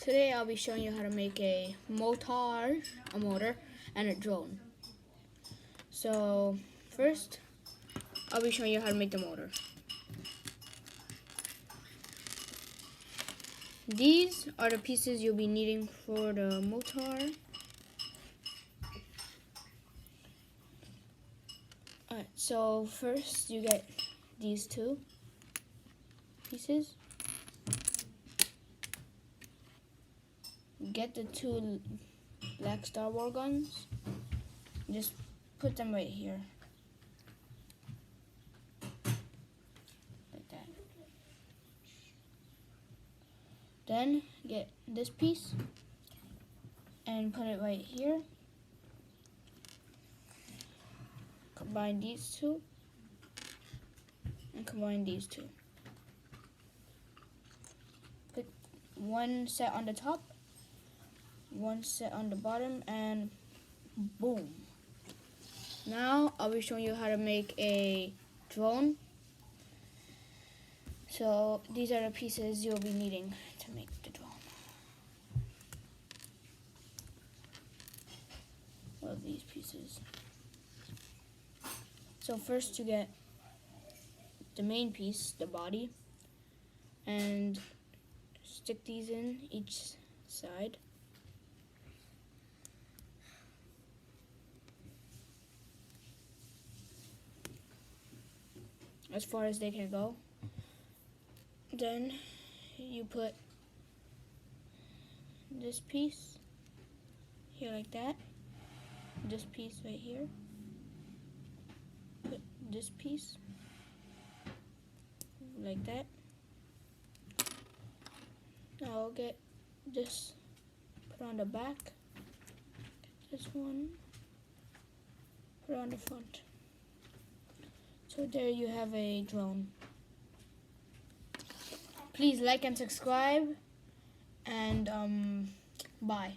Today I'll be showing you how to make a mortar, and a drone. So first, I'll be showing you how to make the mortar. These are the pieces you'll be needing for the mortar. Alright, so first you get these two pieces. Get the two black Star Wars guns. Just put them right here. Like that. Then get this piece and put it right here. Combine these two and combine these two. Put one set on the top, one set on the bottom, and boom. Now I'll be showing you how to make a drone. So these are the pieces you'll be needing to make the drone. Well, these pieces. So first you get the main piece, the body, and stick these in each side. As far as they can go. Then you put this piece here like that. This piece right here. Put this piece like that. Now I'll get this put on the back. Get this one put on the front. So there you have a drone. Please like and subscribe, and bye.